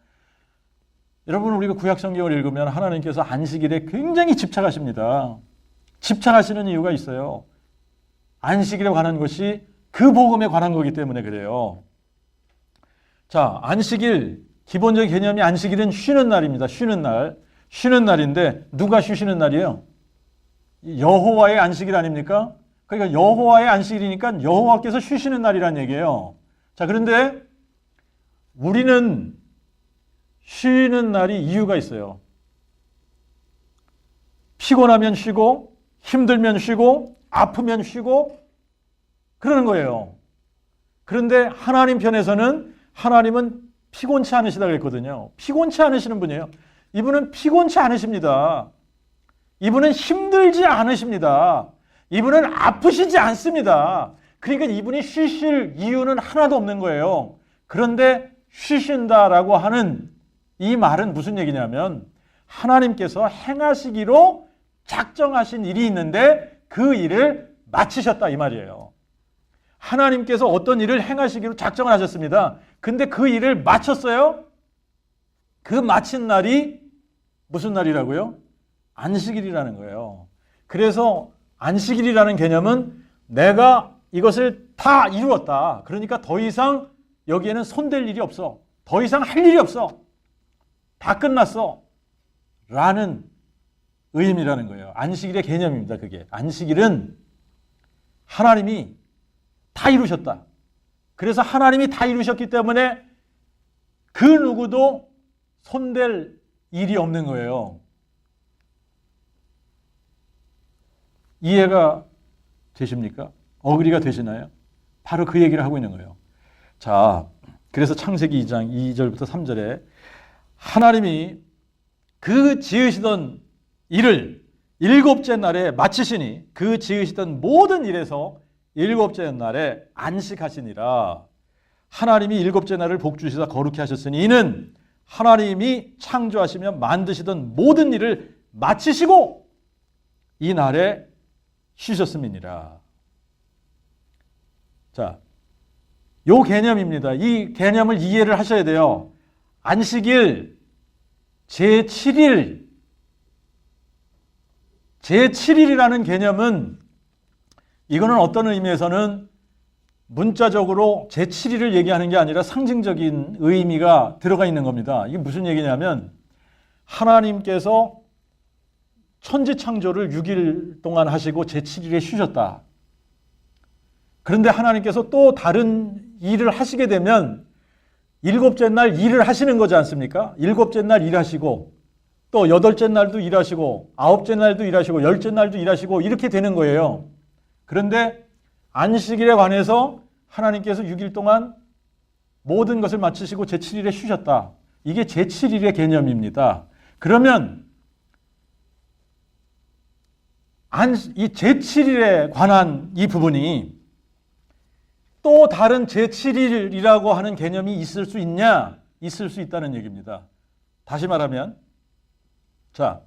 여러분, 우리가 구약 성경을 읽으면 하나님께서 안식일에 굉장히 집착하십니다. 집착하시는 이유가 있어요. 안식일에 관한 것이 그 복음에 관한 거기 때문에 그래요. 자, 안식일, 기본적인 개념이 안식일은 쉬는 날입니다. 쉬는 날. 쉬는 날인데 누가 쉬시는 날이에요? 여호와의 안식일 아닙니까? 그러니까 여호와의 안식일이니까 여호와께서 쉬시는 날이란 얘기예요. 자, 그런데 우리는 쉬는 날이 이유가 있어요. 피곤하면 쉬고, 힘들면 쉬고, 아프면 쉬고, 그러는 거예요. 그런데 하나님 편에서는 하나님은 피곤치 않으시다 그랬거든요. 피곤치 않으시는 분이에요. 이분은 피곤치 않으십니다. 이분은 힘들지 않으십니다. 이분은 아프시지 않습니다. 그러니까 이분이 쉬실 이유는 하나도 없는 거예요. 그런데 쉬신다라고 하는 이 말은 무슨 얘기냐면 하나님께서 행하시기로 작정하신 일이 있는데 그 일을 마치셨다 이 말이에요. 하나님께서 어떤 일을 행하시기로 작정을 하셨습니다. 근데 그 일을 마쳤어요. 그 마친 날이 무슨 날이라고요? 안식일이라는 거예요. 그래서 안식일이라는 개념은 내가 이것을 다 이루었다. 그러니까 더 이상 여기에는 손댈 일이 없어. 더 이상 할 일이 없어. 다 끝났어. 라는 의미라는 거예요. 안식일의 개념입니다. 그게. 안식일은 하나님이 다 이루셨다. 그래서 하나님이 다 이루셨기 때문에 그 누구도 손댈 일이 없는 거예요. 이해가 되십니까? 어그리가 되시나요? 바로 그 얘기를 하고 있는 거예요. 자, 그래서 창세기 2장 2절부터 3절에 하나님이 그 지으시던 일을 일곱째 날에 마치시니 그 지으시던 모든 일에서 일곱째 날에 안식하시니라. 하나님이 일곱째 날을 복주시사 거룩히 하셨으니 이는 하나님이 창조하시며 만드시던 모든 일을 마치시고 이 날에 쉬셨음이니라. 자, 요 개념입니다. 이 개념을 이해를 하셔야 돼요. 안식일 제7일 제7일이라는 개념은 이거는 어떤 의미에서는 문자적으로 제7일을 얘기하는 게 아니라 상징적인 의미가 들어가 있는 겁니다. 이게 무슨 얘기냐면 하나님께서 천지창조를 6일 동안 하시고 제7일에 쉬셨다. 그런데 하나님께서 또 다른 일을 하시게 되면 일곱째 날 일을 하시는 거지 않습니까? 일곱째 날 일하시고 또 여덟째 날도 일하시고 아홉째 날도 일하시고 열째 날도 일하시고 이렇게 되는 거예요. 그런데 안식일에 관해서 하나님께서 6일 동안 모든 것을 마치시고 제7일에 쉬셨다. 이게 제7일의 개념입니다. 그러면 이 제7일에 관한 이 부분이 또 다른 제7일이라고 하는 개념이 있을 수 있냐? 있을 수 있다는 얘기입니다. 다시 말하면 자,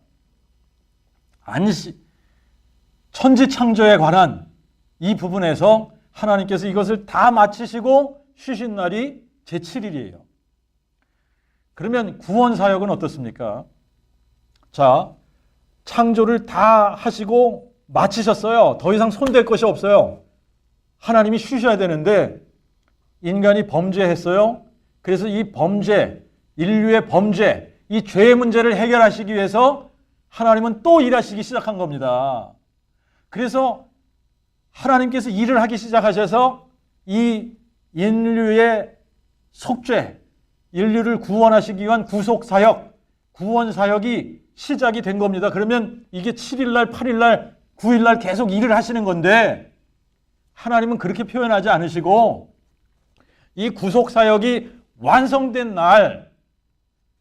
천지창조에 관한 이 부분에서 하나님께서 이것을 다 마치시고 쉬신 날이 제7일이에요. 그러면 구원 사역은 어떻습니까? 자, 창조를 다 하시고 마치셨어요. 더 이상 손댈 것이 없어요. 하나님이 쉬셔야 되는데 인간이 범죄했어요. 그래서 이 범죄, 인류의 범죄, 이 죄의 문제를 해결하시기 위해서 하나님은 또 일하시기 시작한 겁니다. 그래서 하나님께서 일을 하기 시작하셔서 이 인류의 속죄, 인류를 구원하시기 위한 구속사역, 구원사역이 시작이 된 겁니다. 그러면 이게 7일날, 8일날, 9일날 계속 일을 하시는 건데 하나님은 그렇게 표현하지 않으시고 이 구속사역이 완성된 날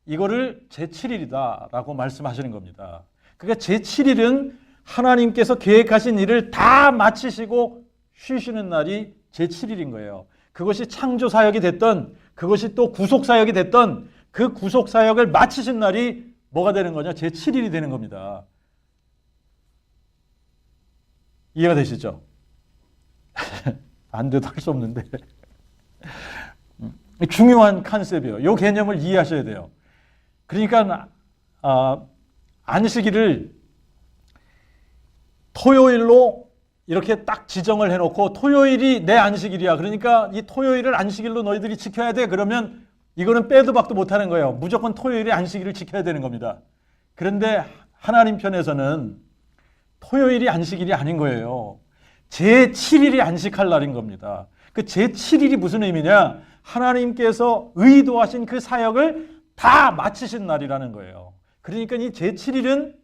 이거를 제7일이다 라고 말씀하시는 겁니다. 그러니까 제7일은 하나님께서 계획하신 일을 다 마치시고 쉬시는 날이 제7일인 거예요. 그것이 창조사역이 됐던 그것이 또 구속사역이 됐던 그 구속사역을 마치신 날이 뭐가 되는 거냐? 제7일이 되는 겁니다. 이해가 되시죠? 안 돼도 할 수 없는데 중요한 컨셉이에요. 이 개념을 이해하셔야 돼요. 그러니까 안식일을 토요일로 이렇게 딱 지정을 해놓고 토요일이 내 안식일이야. 그러니까 이 토요일을 안식일로 너희들이 지켜야 돼. 그러면 이거는 빼도 박도 못하는 거예요. 무조건 토요일에 안식일을 지켜야 되는 겁니다. 그런데 하나님 편에서는 토요일이 안식일이 아닌 거예요. 제7일이 안식할 날인 겁니다. 그 제7일이 무슨 의미냐? 하나님께서 의도하신 그 사역을 다 마치신 날이라는 거예요. 그러니까 이 제7일은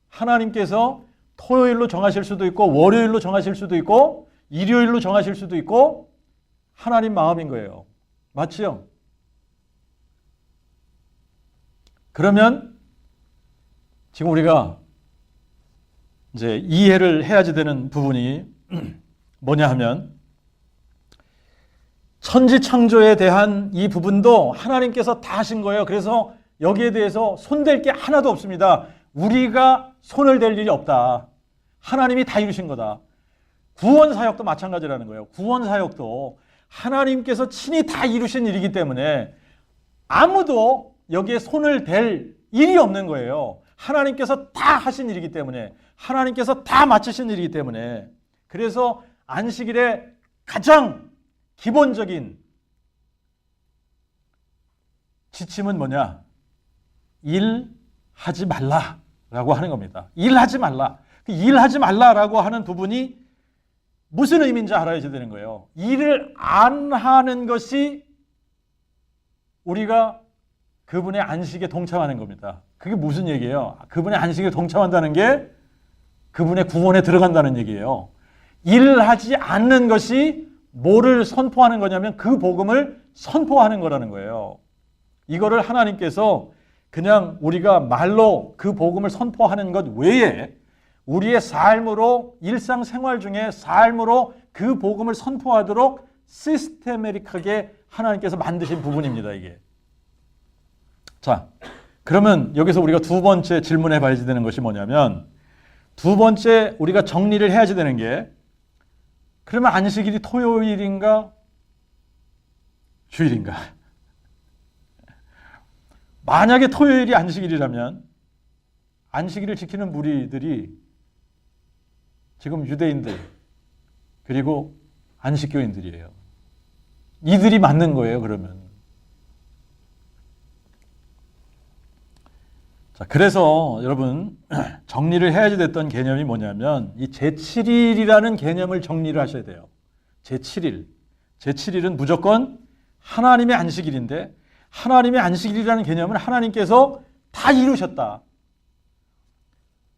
하나님께서 토요일로 정하실 수도 있고 월요일로 정하실 수도 있고 일요일로 정하실 수도 있고 하나님 마음인 거예요. 맞지요? 그러면 지금 우리가 이제 이해를 해야지 되는 부분이 뭐냐 하면 천지창조에 대한 이 부분도 하나님께서 다 하신 거예요. 그래서 여기에 대해서 손댈 게 하나도 없습니다. 우리가 손을 댈 일이 없다. 하나님이 다 이루신 거다. 구원사역도 마찬가지라는 거예요. 구원사역도 하나님께서 친히 다 이루신 일이기 때문에 아무도 여기에 손을 댈 일이 없는 거예요. 하나님께서 다 하신 일이기 때문에, 하나님께서 다 마치신 일이기 때문에. 그래서 안식일의 가장 기본적인 지침은 뭐냐? 일하지 말라라고 하는 겁니다. 일하지 말라. 일하지 말라라고 하는 부분이 무슨 의미인지 알아야 되는 거예요. 일을 안 하는 것이 우리가 그분의 안식에 동참하는 겁니다. 그게 무슨 얘기예요? 그분의 안식에 동참한다는 게 그분의 구원에 들어간다는 얘기예요. 일하지 않는 것이 뭐를 선포하는 거냐면 그 복음을 선포하는 거라는 거예요. 이거를 하나님께서 그냥 우리가 말로 그 복음을 선포하는 것 외에 우리의 삶으로, 일상생활 중에 삶으로 그 복음을 선포하도록 시스테메릭하게 하나님께서 만드신 부분입니다, 이게. 자, 그러면 여기서 우리가 두 번째 질문해 봐야 되는 것이 뭐냐면, 두 번째 우리가 정리를 해야지 되는 게, 그러면 안식일이 토요일인가 주일인가? 만약에 토요일이 안식일이라면 안식일을 지키는 무리들이 지금 유대인들 그리고 안식교인들이에요. 이들이 맞는 거예요, 그러면. 자, 그래서 여러분 정리를 해야지 됐던 개념이 뭐냐면 이 제7일이라는 개념을 정리를 하셔야 돼요. 제7일. 제7일은 무조건 하나님의 안식일인데, 하나님의 안식일이라는 개념은 하나님께서 다 이루셨다.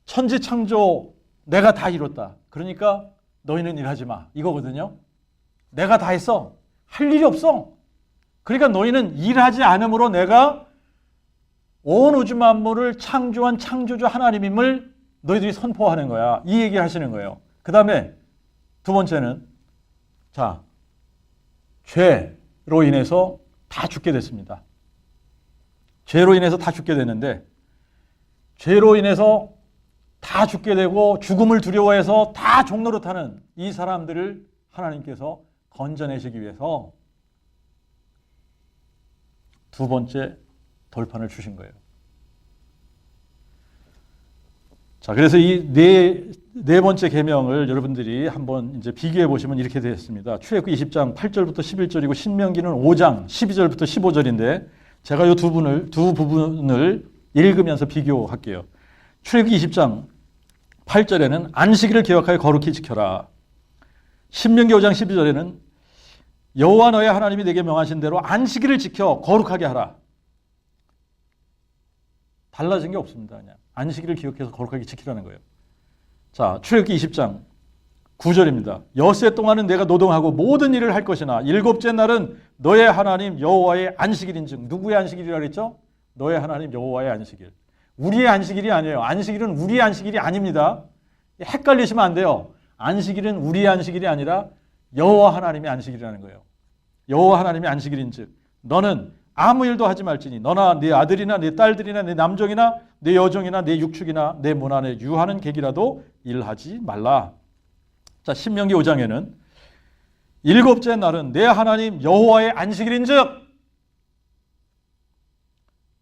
천지창조 내가 다 이뤘다. 그러니까 너희는 일하지 마. 이거거든요. 내가 다 했어. 할 일이 없어. 그러니까 너희는 일하지 않으므로 내가 온 우주 만물을 창조한 창조주 하나님임을 너희들이 선포하는 거야. 이 얘기를 하시는 거예요. 그 다음에 두 번째는, 자, 죄로 인해서 다 죽게 됐습니다. 죄로 인해서 다 죽게 됐는데, 죄로 인해서 다 죽게 되고 죽음을 두려워해서 다 종노릇하는 이 사람들을 하나님께서 건져내시기 위해서 두 번째 돌판을 주신 거예요. 자, 그래서 이 네 번째 계명을 여러분들이 한번 이제 비교해 보시면 이렇게 되었습니다. 출애굽기 20장 8절부터 11절이고 신명기는 5장 12절부터 15절인데 제가 이 두 부분을 읽으면서 비교할게요. 출애굽기 20장 8절에는 안식일을 기억하여 거룩히 지켜라. 신명기 5장 12절에는 여호와 너의 하나님이 내게 명하신 대로 안식일을 지켜 거룩하게 하라. 달라진 게 없습니다. 그냥 안식일을 기억해서 거룩하게 지키라는 거예요. 자, 출애굽기 20장 9절입니다. 엿새 동안은 내가 노동하고 모든 일을 할 것이나 일곱째 날은 너의 하나님 여호와의 안식일인즉. 누구의 안식일이라 그랬죠? 너의 하나님 여호와의 안식일. 우리의 안식일이 아니에요. 안식일은 우리의 안식일이 아닙니다. 헷갈리시면 안 돼요. 안식일은 우리의 안식일이 아니라 여호와 하나님의 안식일이라는 거예요. 여호와 하나님의 안식일인즉 너는 아무 일도 하지 말지니 너나 네 아들이나 네 딸들이나 네 남종이나 네 여종이나 네 육축이나 내 문 안에 유하는 객이라도 일하지 말라. 자, 신명기 5장에는 일곱째 날은 내 하나님 여호와의 안식일인즉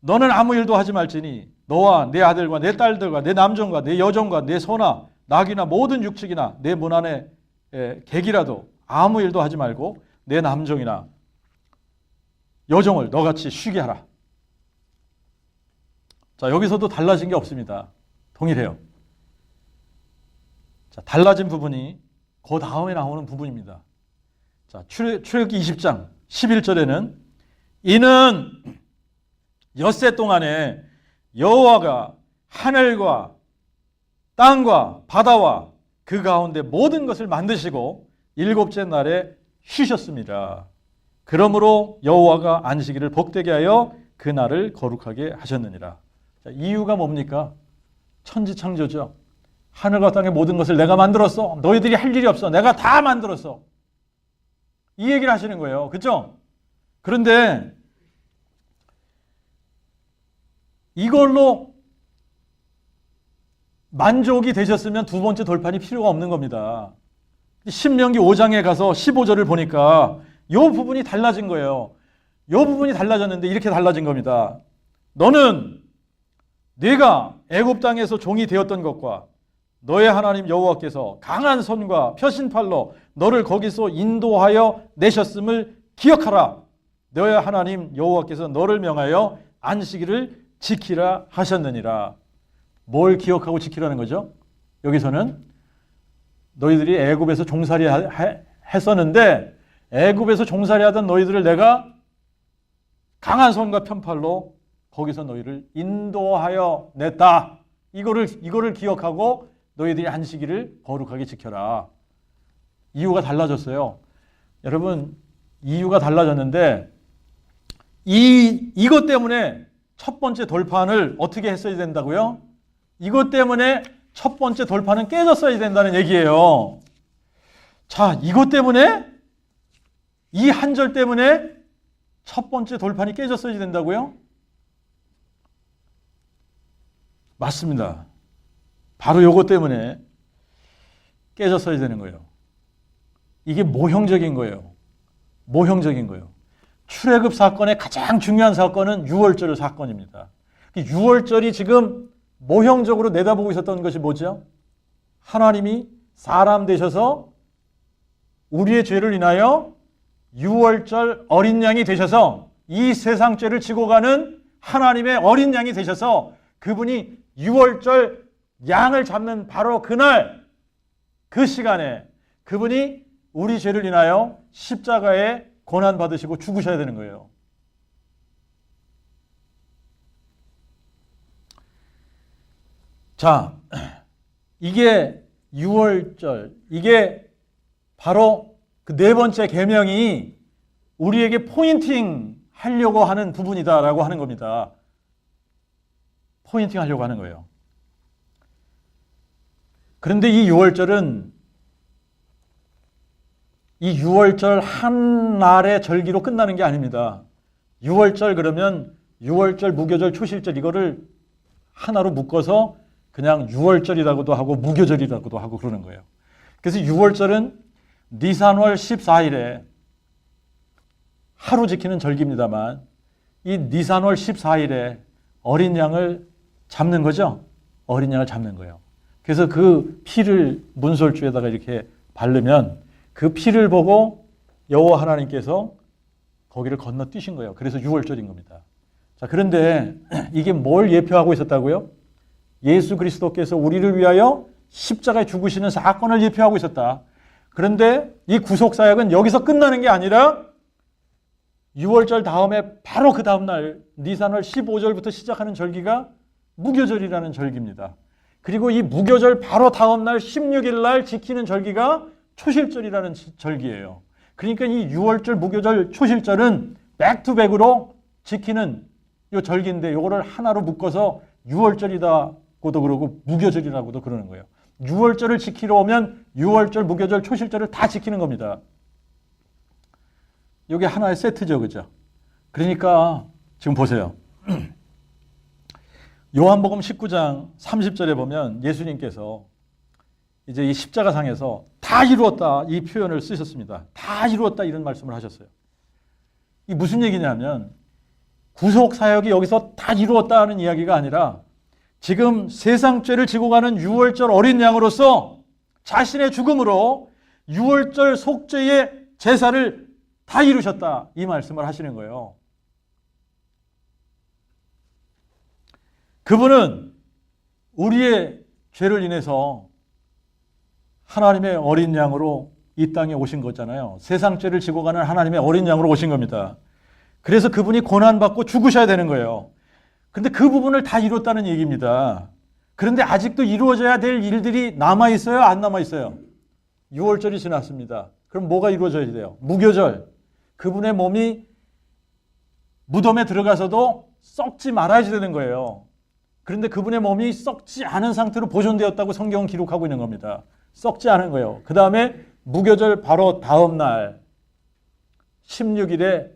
너는 아무 일도 하지 말지니 너와 내 아들과 내 딸들과 내 남종과 내 여종과 내 소나 낙이나 모든 육축이나 내 문 안에 객이라도 아무 일도 하지 말고 내 남종이나 여종을 너같이 쉬게 하라. 자, 여기서도 달라진 게 없습니다. 동일해요. 자, 달라진 부분이 그 다음에 나오는 부분입니다. 자, 출애굽기 20장 11절에는 이는 엿새 동안에 여호와가 하늘과 땅과 바다와 그 가운데 모든 것을 만드시고 일곱째 날에 쉬셨습니다. 그러므로 여호와가 안식일을 복되게 하여 그 날을 거룩하게 하셨느니라. 자, 이유가 뭡니까? 천지창조죠. 하늘과 땅의 모든 것을 내가 만들었어. 너희들이 할 일이 없어. 내가 다 만들었어. 이 얘기를 하시는 거예요. 그렇죠? 그런데 이걸로 만족이 되셨으면 두 번째 돌판이 필요가 없는 겁니다. 신명기 5장에 가서 15절을 보니까 요 부분이 달라진 거예요. 요 부분이 달라졌는데 이렇게 달라진 겁니다. 너는 네가 애굽 땅에서 종이 되었던 것과 너의 하나님 여호와께서 강한 손과 펴신팔로 너를 거기서 인도하여 내셨음을 기억하라. 너의 하나님 여호와께서 너를 명하여 안식일을 지키라 하셨느니라. 뭘 기억하고 지키라는 거죠? 여기서는 너희들이 애굽에서 종살이 했었는데 애굽에서 종살이 하던 너희들을 내가 강한 손과 편팔로 거기서 너희를 인도하여 냈다. 이거를 기억하고 너희들이 안식일을 거룩하게 지켜라. 이유가 달라졌어요. 여러분, 이유가 달라졌는데 이것 때문에 첫 번째 돌판을 어떻게 했어야 된다고요? 이것 때문에 첫 번째 돌판은 깨졌어야 된다는 얘기예요. 자, 이것 때문에 이 한 절 때문에 첫 번째 돌판이 깨졌어야 된다고요? 맞습니다. 바로 이것 때문에 깨졌어야 되는 거예요. 이게 모형적인 거예요. 모형적인 거예요. 출애굽 사건의 가장 중요한 사건은 유월절 사건입니다. 유월절이 지금 모형적으로 내다보고 있었던 것이 뭐죠? 하나님이 사람 되셔서 우리의 죄를 인하여 유월절 어린 양이 되셔서 이 세상 죄를 지고 가는 하나님의 어린 양이 되셔서 그분이 유월절 양을 잡는 바로 그날 그 시간에 그분이 우리 죄를 인하여 십자가에 고난 받으시고 죽으셔야 되는 거예요. 자, 이게 유월절, 이게 바로 그 네 번째 계명이 우리에게 포인팅 하려고 하는 부분이다라고 하는 겁니다. 포인팅 하려고 하는 거예요. 그런데 이 유월절은 이 유월절 한 날의 절기로 끝나는 게 아닙니다. 유월절 그러면 유월절, 무교절, 초실절 이거를 하나로 묶어서 그냥 유월절이라고도 하고 무교절이라고도 하고 그러는 거예요. 그래서 유월절은 니산월 14일에 하루 지키는 절기입니다만 이 니산월 14일에 어린 양을 잡는 거죠. 어린 양을 잡는 거예요. 그래서 그 피를 문설주에다가 이렇게 바르면 그 피를 보고 여호와 하나님께서 거기를 건너뛰신 거예요. 그래서 유월절인 겁니다. 자, 그런데 이게 뭘 예표하고 있었다고요? 예수 그리스도께서 우리를 위하여 십자가에 죽으시는 사건을 예표하고 있었다. 그런데 이 구속사역은 여기서 끝나는 게 아니라 유월절 다음에 바로 그 다음날 니산월 15절부터 시작하는 절기가 무교절이라는 절기입니다. 그리고 이 무교절 바로 다음날 16일 날 지키는 절기가 초실절이라는 절기예요. 그러니까 이 유월절, 무교절, 초실절은 백투백으로 지키는 이 절기인데 이거를 하나로 묶어서 유월절이다고도 그러고 무교절이라고도 그러는 거예요. 유월절을 지키러 오면 유월절, 무교절, 초실절을 다 지키는 겁니다. 이게 하나의 세트죠, 그죠? 그러니까 지금 보세요. 요한복음 19장 30절에 보면 예수님께서 이제 이 십자가상에서 다 이루었다 이 표현을 쓰셨습니다. 다 이루었다 이런 말씀을 하셨어요. 이 무슨 얘기냐면 구속사역이 여기서 다 이루었다는 이야기가 아니라 지금 세상 죄를 지고 가는 유월절 어린 양으로서 자신의 죽음으로 유월절 속죄의 제사를 다 이루셨다 이 말씀을 하시는 거예요. 그분은 우리의 죄를 인해서 하나님의 어린 양으로 이 땅에 오신 거잖아요. 세상 죄를 지고 가는 하나님의 어린 양으로 오신 겁니다. 그래서 그분이 고난받고 죽으셔야 되는 거예요. 그런데 그 부분을 다 이뤘다는 얘기입니다. 그런데 아직도 이루어져야 될 일들이 남아있어요? 안 남아있어요? 6월절이 지났습니다. 그럼 뭐가 이루어져야 돼요? 무교절. 그분의 몸이 무덤에 들어가서도 썩지 말아야 되는 거예요. 그런데 그분의 몸이 썩지 않은 상태로 보존되었다고 성경은 기록하고 있는 겁니다. 썩지 않은 거예요. 그 다음에 무교절 바로 다음 날 16일에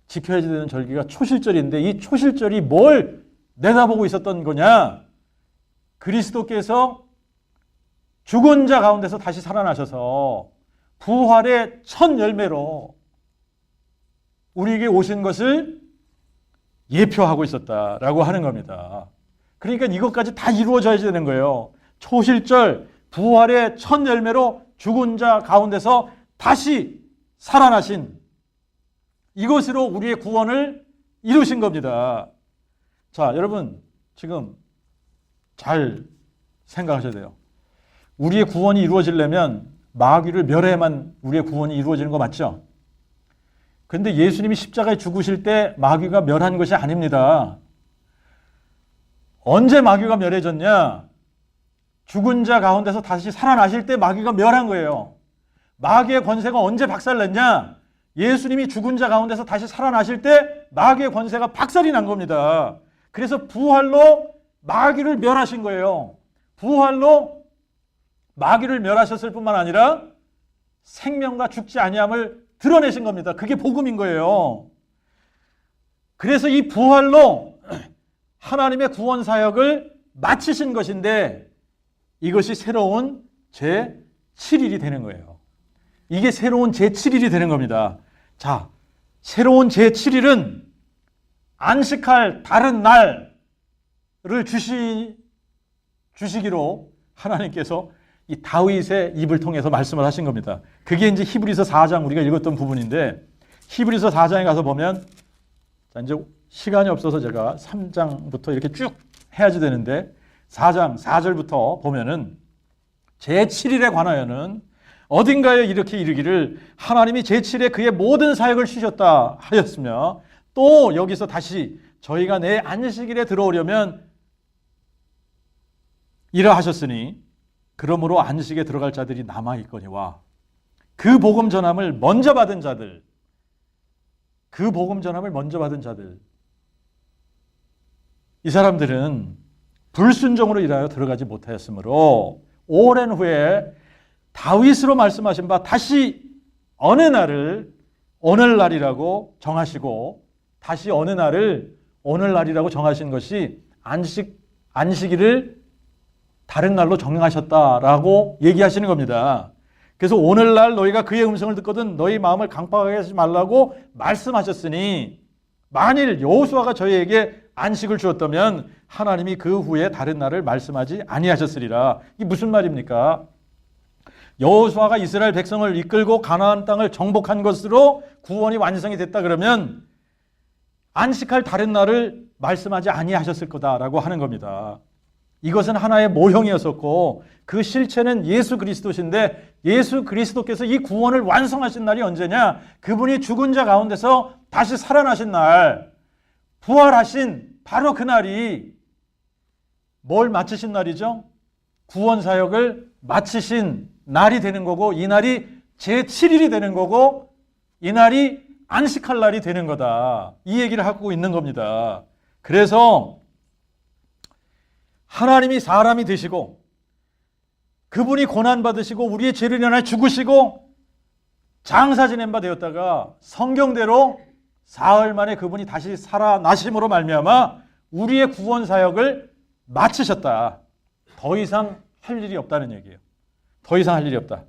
지켜야 되는 절기가 초실절인데 이 초실절이 뭘 내다보고 있었던 거냐? 그리스도께서 죽은 자 가운데서 다시 살아나셔서 부활의 첫 열매로 우리에게 오신 것을 예표하고 있었다라고 하는 겁니다. 그러니까 이것까지 다 이루어져야 되는 거예요. 초실절 부활의 첫 열매로 죽은 자 가운데서 다시 살아나신 이것으로 우리의 구원을 이루신 겁니다. 자, 여러분 지금 잘 생각하셔야 돼요. 우리의 구원이 이루어지려면 마귀를 멸해야만 우리의 구원이 이루어지는 거 맞죠? 그런데 예수님이 십자가에 죽으실 때 마귀가 멸한 것이 아닙니다. 언제 마귀가 멸해졌냐? 죽은 자 가운데서 다시 살아나실 때 마귀가 멸한 거예요. 마귀의 권세가 언제 박살났냐? 예수님이 죽은 자 가운데서 다시 살아나실 때 마귀의 권세가 박살이 난 겁니다. 그래서 부활로 마귀를 멸하신 거예요. 부활로 마귀를 멸하셨을 뿐만 아니라 생명과 죽지 아니함을 드러내신 겁니다. 그게 복음인 거예요. 그래서 이 부활로 하나님의 구원 사역을 마치신 것인데 이것이 새로운 제7일이 되는 거예요. 이게 새로운 제7일이 되는 겁니다. 자, 새로운 제7일은 안식할 다른 날을 주시기로 하나님께서 이 다윗의 입을 통해서 말씀을 하신 겁니다. 그게 이제 히브리서 4장 우리가 읽었던 부분인데 히브리서 4장에 가서 보면 자, 이제 시간이 없어서 제가 3장부터 이렇게 쭉 해야지 되는데 4장 4절부터 보면은 제7일에 관하여는 어딘가에 이렇게 이르기를 하나님이 제7일에 그의 모든 사역을 쉬셨다 하였으며 또 여기서 다시 저희가 내 안식일에 들어오려면 이러하셨으니 그러므로 안식에 들어갈 자들이 남아있거니와 그 복음 전함을 먼저 받은 자들 이 사람들은 불순종으로 인하여 들어가지 못하였으므로 오랜 후에 다윗으로 말씀하신 바 다시 어느 날을 오늘날이라고 정하시고 다시 어느 날을 오늘날이라고 정하신 것이 안식일을 다른 날로 정하셨다라고 얘기하시는 겁니다. 그래서 오늘날 너희가 그의 음성을 듣거든 너희 마음을 강팍하게 하지 말라고 말씀하셨으니 만일 여호수아가 저희에게 안식을 주었다면 하나님이 그 후에 다른 날을 말씀하지 아니하셨으리라. 이게 무슨 말입니까? 여호수아가 이스라엘 백성을 이끌고 가나안 땅을 정복한 것으로 구원이 완성이 됐다 그러면 안식할 다른 날을 말씀하지 아니하셨을 거다라고 하는 겁니다. 이것은 하나의 모형이었었고 그 실체는 예수 그리스도신데 예수 그리스도께서 이 구원을 완성하신 날이 언제냐? 그분이 죽은 자 가운데서 다시 살아나신 날, 부활하신 바로 그 날이 뭘 마치신 날이죠? 구원 사역을 마치신 날이 되는 거고 이 날이 제7일이 되는 거고 이 날이 안식할 날이 되는 거다. 이 얘기를 하고 있는 겁니다. 그래서 하나님이 사람이 되시고 그분이 고난받으시고 우리의 죄를 인하여 죽으시고 장사 지낸 바 되었다가 성경대로 사흘 만에 그분이 다시 살아나심으로 말미암아 우리의 구원 사역을 마치셨다. 더 이상 할 일이 없다는 얘기예요. 더 이상 할 일이 없다.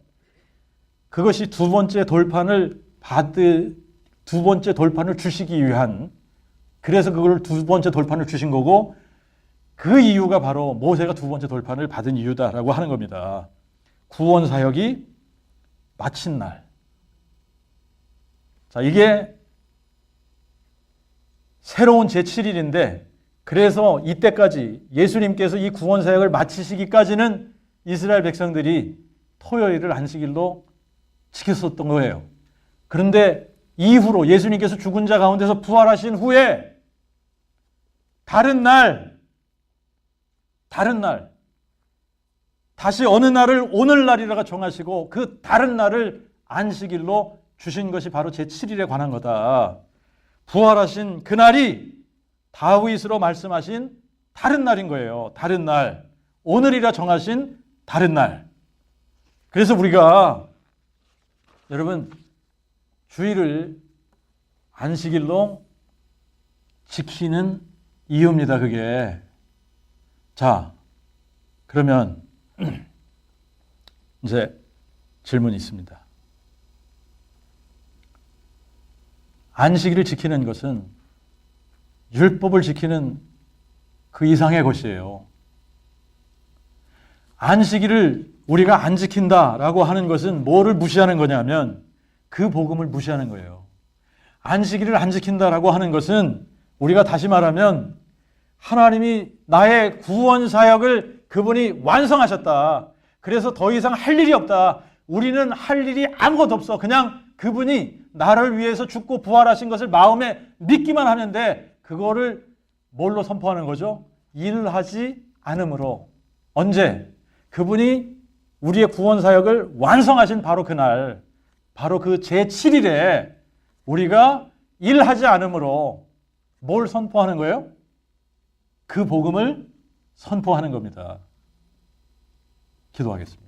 그것이 두 번째 돌판을 주시기 위한 그래서 그걸 두 번째 돌판을 주신 거고 그 이유가 바로 모세가 두 번째 돌판을 받은 이유다라고 하는 겁니다. 구원 사역이 마친 날. 자, 이게 새로운 제7일인데 그래서 이때까지 예수님께서 이 구원 사역을 마치시기까지는 이스라엘 백성들이 토요일을 안식일로 지켰었던 거예요. 그런데 이후로 예수님께서 죽은 자 가운데서 부활하신 후에 다른 날 다시 어느 날을 오늘날이라고 정하시고 그 다른 날을 안식일로 주신 것이 바로 제7일에 관한 거다. 부활하신 그날이 다윗으로 말씀하신 다른 날인 거예요. 다른 날. 오늘이라 정하신 다른 날. 그래서 우리가 여러분 주일을 안식일로 지키는 이유입니다. 그게. 자, 그러면 이제 질문이 있습니다. 안식일을 지키는 것은 율법을 지키는 그 이상의 것이에요. 안식일을 우리가 안 지킨다라고 하는 것은 뭐를 무시하는 거냐면 그 복음을 무시하는 거예요. 안식일을 안 지킨다라고 하는 것은 우리가 다시 말하면 하나님이 나의 구원 사역을 그분이 완성하셨다. 그래서 더 이상 할 일이 없다. 우리는 할 일이 아무것도 없어. 그냥 그분이 나를 위해서 죽고 부활하신 것을 마음에 믿기만 하는데 그거를 뭘로 선포하는 거죠? 일을 하지 않으므로. 언제? 그분이 우리의 구원 사역을 완성하신 바로 그날, 바로 그 제7일에 우리가 일하지 않으므로 뭘 선포하는 거예요? 그 복음을 선포하는 겁니다. 기도하겠습니다.